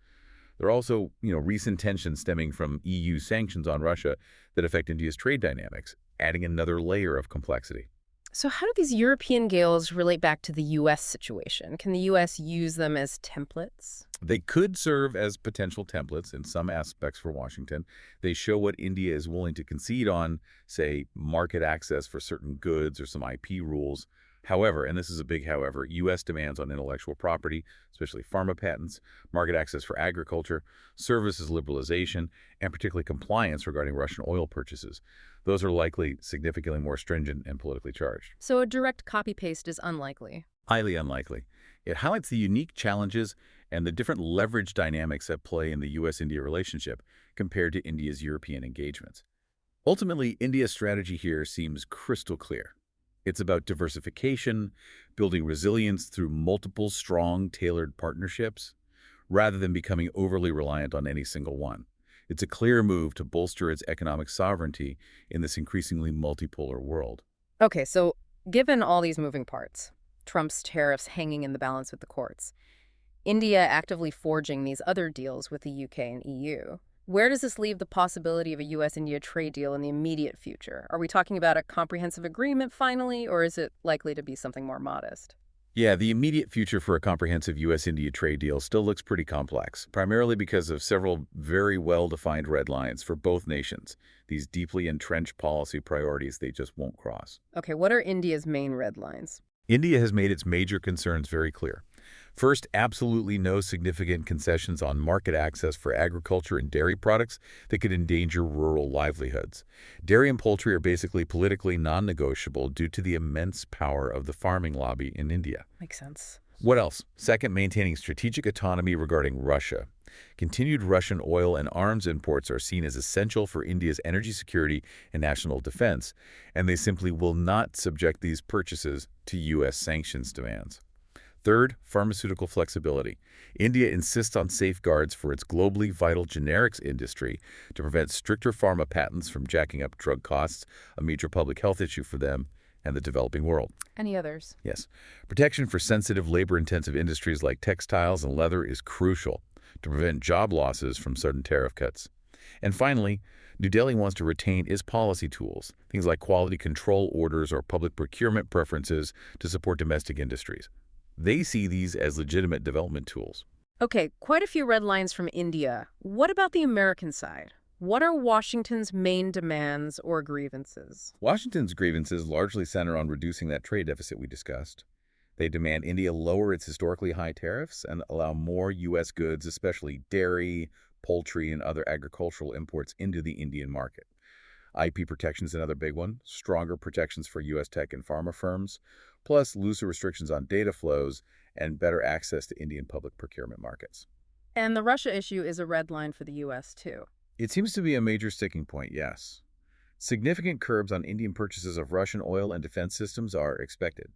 There are also, recent tensions stemming from EU sanctions on Russia that affect India's trade dynamics, adding another layer of complexity. So how do these European gales relate back to the U.S. situation? Can the U.S. use them as templates? They could serve as potential templates in some aspects for Washington. They show what India is willing to concede on, say, market access for certain goods or some IP rules. However, and this is a big however, U.S. demands on intellectual property, especially pharma patents, market access for agriculture, services liberalization, and particularly compliance regarding Russian oil purchases. Those are likely significantly more stringent and politically charged. So a direct copy-paste is unlikely. Highly unlikely. It highlights the unique challenges and the different leverage dynamics at play in the U.S.-India relationship compared to India's European engagements. Ultimately, India's strategy here seems crystal clear. It's about diversification, building resilience through multiple strong, tailored partnerships, rather than becoming overly reliant on any single one. It's a clear move to bolster its economic sovereignty in this increasingly multipolar world. Okay, so given all these moving parts, Trump's tariffs hanging in the balance with the courts, India actively forging these other deals with the UK and EU, where does this leave the possibility of a U.S.-India trade deal in the immediate future? Are we talking about a comprehensive agreement finally, or is it likely to be something more modest? Yeah, the immediate future for a comprehensive U.S.-India trade deal still looks pretty complex, primarily because of several very well-defined red lines for both nations, these deeply entrenched policy priorities they just won't cross. Okay, what are India's main red lines? India has made its major concerns very clear. First, absolutely no significant concessions on market access for agriculture and dairy products that could endanger rural livelihoods. Dairy and poultry are basically politically non-negotiable due to the immense power of the farming lobby in India. Makes sense. What else? Second, maintaining strategic autonomy regarding Russia. Continued Russian oil and arms imports are seen as essential for India's energy security and national defense, and they simply will not subject these purchases to U.S. sanctions demands. Third, pharmaceutical flexibility. India insists on safeguards for its globally vital generics industry to prevent stricter pharma patents from jacking up drug costs, a major public health issue for them and the developing world. Any others? Yes. Protection for sensitive labor-intensive industries like textiles and leather is crucial to prevent job losses from sudden tariff cuts. And finally, New Delhi wants to retain its policy tools, things like quality control orders or public procurement preferences to support domestic industries. They see these as legitimate development tools. Okay, quite a few red lines from India. What about the American side? What are Washington's main demands or grievances? Washington's grievances largely center on reducing that trade deficit we discussed. They demand India lower its historically high tariffs and allow more U.S. goods, especially dairy, poultry, and other agricultural imports into the Indian market. IP protection is another big one, stronger protections for U.S. tech and pharma firms, plus looser restrictions on data flows and better access to Indian public procurement markets. And the Russia issue is a red line for the U.S., too. It seems to be a major sticking point, yes. Significant curbs on Indian purchases of Russian oil and defense systems are expected.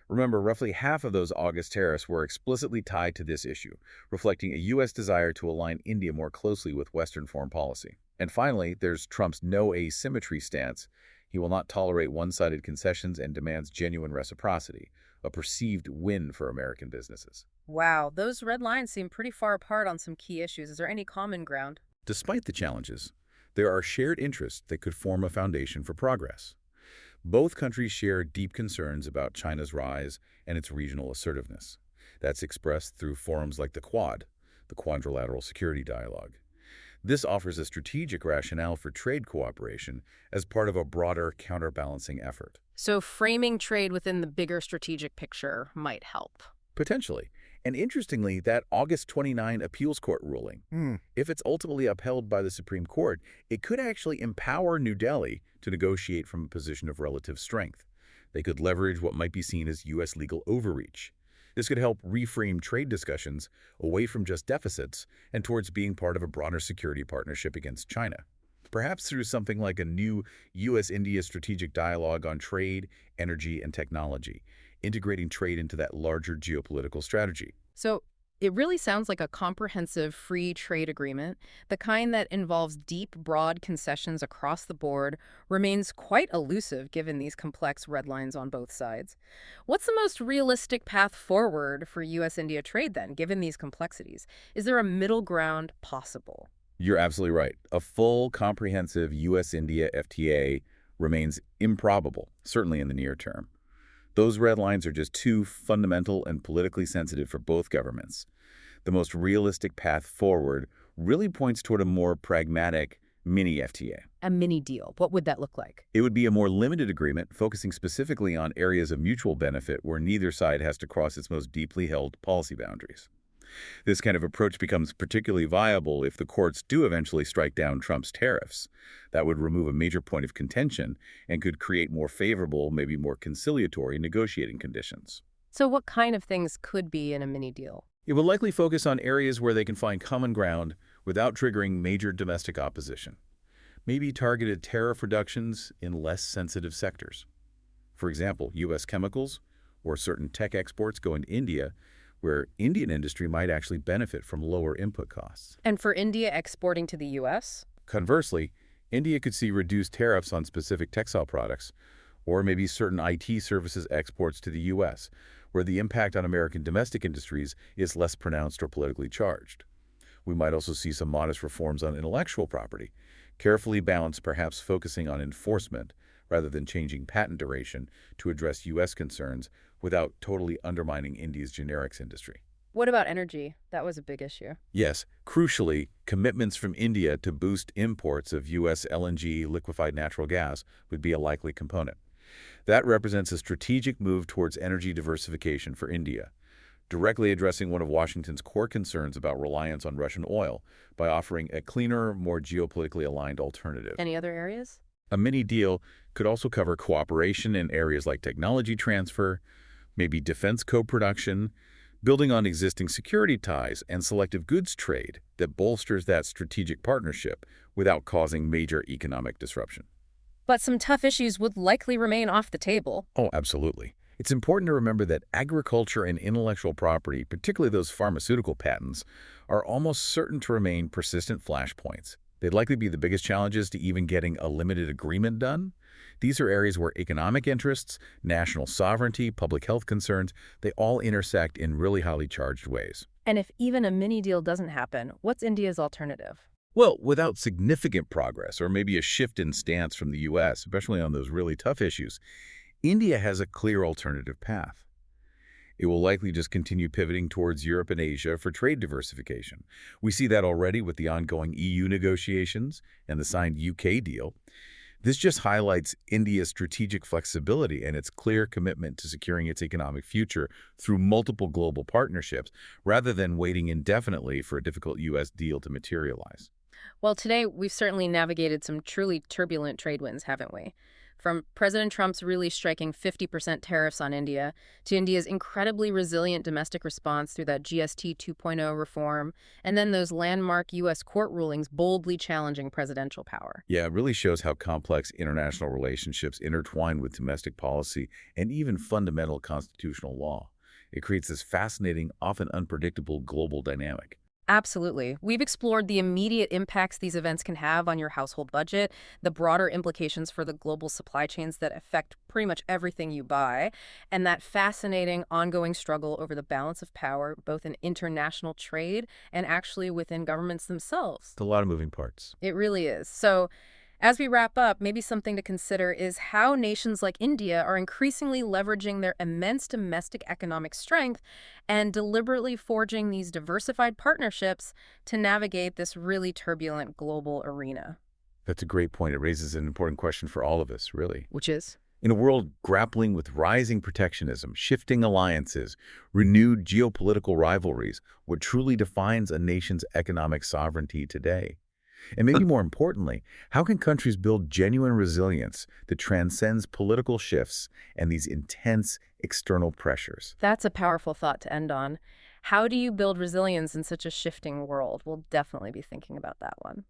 Remember, roughly half of those August tariffs were explicitly tied to this issue, reflecting a U.S. desire to align India more closely with Western foreign policy. And finally, there's Trump's no asymmetry stance. He will not tolerate one-sided concessions and demands genuine reciprocity, a perceived win for American businesses. Wow, those red lines seem pretty far apart on some key issues. Is there any common ground? Despite the challenges, there are shared interests that could form a foundation for progress. Both countries share deep concerns about China's rise and its regional assertiveness. That's expressed through forums like the Quad, the Quadrilateral Security Dialogue. This offers a strategic rationale for trade cooperation as part of a broader counterbalancing effort. So framing trade within the bigger strategic picture might help. Potentially. And interestingly, that August 29 appeals court ruling, if it's ultimately upheld by the Supreme Court, it could actually empower New Delhi to negotiate from a position of relative strength. They could leverage what might be seen as U.S. legal overreach. This could help reframe trade discussions away from just deficits and towards being part of a broader security partnership against China. Perhaps through something like a new U.S.-India strategic dialogue on trade, energy, and technology, integrating trade into that larger geopolitical strategy. So it really sounds like a comprehensive free trade agreement. The kind that involves deep, broad concessions across the board remains quite elusive given these complex red lines on both sides. What's the most realistic path forward for U.S.-India trade then, given these complexities? Is there a middle ground possible? You're absolutely right. A full, comprehensive U.S.-India FTA remains improbable, certainly in the near term. Those red lines are just too fundamental and politically sensitive for both governments. The most realistic path forward really points toward a more pragmatic mini FTA. A mini deal. What would that look like? It would be a more limited agreement focusing specifically on areas of mutual benefit where neither side has to cross its most deeply held policy boundaries. This kind of approach becomes particularly viable if the courts do eventually strike down Trump's tariffs. That would remove a major point of contention and could create more favorable, maybe more conciliatory negotiating conditions. So what kind of things could be in a mini deal? It will likely focus on areas where they can find common ground without triggering major domestic opposition. Maybe targeted tariff reductions in less sensitive sectors. For example, U.S. chemicals or certain tech exports going to India, where Indian industry might actually benefit from lower input costs. And for India exporting to the U.S.? Conversely, India could see reduced tariffs on specific textile products, or maybe certain IT services exports to the U.S., where the impact on American domestic industries is less pronounced or politically charged. We might also see some modest reforms on intellectual property, carefully balanced, perhaps focusing on enforcement rather than changing patent duration to address U.S. concerns without totally undermining India's generics industry. What about energy? That was a big issue. Yes, crucially, commitments from India to boost imports of U.S. LNG, liquefied natural gas, would be a likely component. That represents a strategic move towards energy diversification for India, directly addressing one of Washington's core concerns about reliance on Russian oil by offering a cleaner, more geopolitically aligned alternative. Any other areas? A mini deal could also cover cooperation in areas like technology transfer, maybe defense co-production, building on existing security ties and selective goods trade that bolsters that strategic partnership without causing major economic disruption. But some tough issues would likely remain off the table. Oh, absolutely. It's important to remember that agriculture and intellectual property, particularly those pharmaceutical patents, are almost certain to remain persistent flashpoints. They'd likely be the biggest challenges to even getting a limited agreement done. These are areas where economic interests, national sovereignty, public health concerns, they all intersect in really highly charged ways. And if even a mini deal doesn't happen, what's India's alternative? Well, without significant progress or maybe a shift in stance from the U.S., especially on those really tough issues, India has a clear alternative path. It will likely just continue pivoting towards Europe and Asia for trade diversification. We see that already with the ongoing EU negotiations and the signed UK deal. This just highlights India's strategic flexibility and its clear commitment to securing its economic future through multiple global partnerships, rather than waiting indefinitely for a difficult U.S. deal to materialize. Well, today we've certainly navigated some truly turbulent trade winds, haven't we? From President Trump's really striking 50% tariffs on India to India's incredibly resilient domestic response through that GST 2.0 reform, and then those landmark U.S. court rulings boldly challenging presidential power. Yeah, it really shows how complex international relationships intertwine with domestic policy and even fundamental constitutional law. It creates this fascinating, often unpredictable global dynamic. Absolutely. We've explored the immediate impacts these events can have on your household budget, the broader implications for the global supply chains that affect pretty much everything you buy, and that fascinating ongoing struggle over the balance of power, both in international trade and actually within governments themselves. It's a lot of moving parts. It really is. So, as we wrap up, maybe something to consider is how nations like India are increasingly leveraging their immense domestic economic strength and deliberately forging these diversified partnerships to navigate this really turbulent global arena. That's a great point. It raises an important question for all of us, really. Which is? In a world grappling with rising protectionism, shifting alliances, renewed geopolitical rivalries, what truly defines a nation's economic sovereignty today? And maybe more importantly, how can countries build genuine resilience that transcends political shifts and these intense external pressures? That's a powerful thought to end on. How do you build resilience in such a shifting world? We'll definitely be thinking about that one.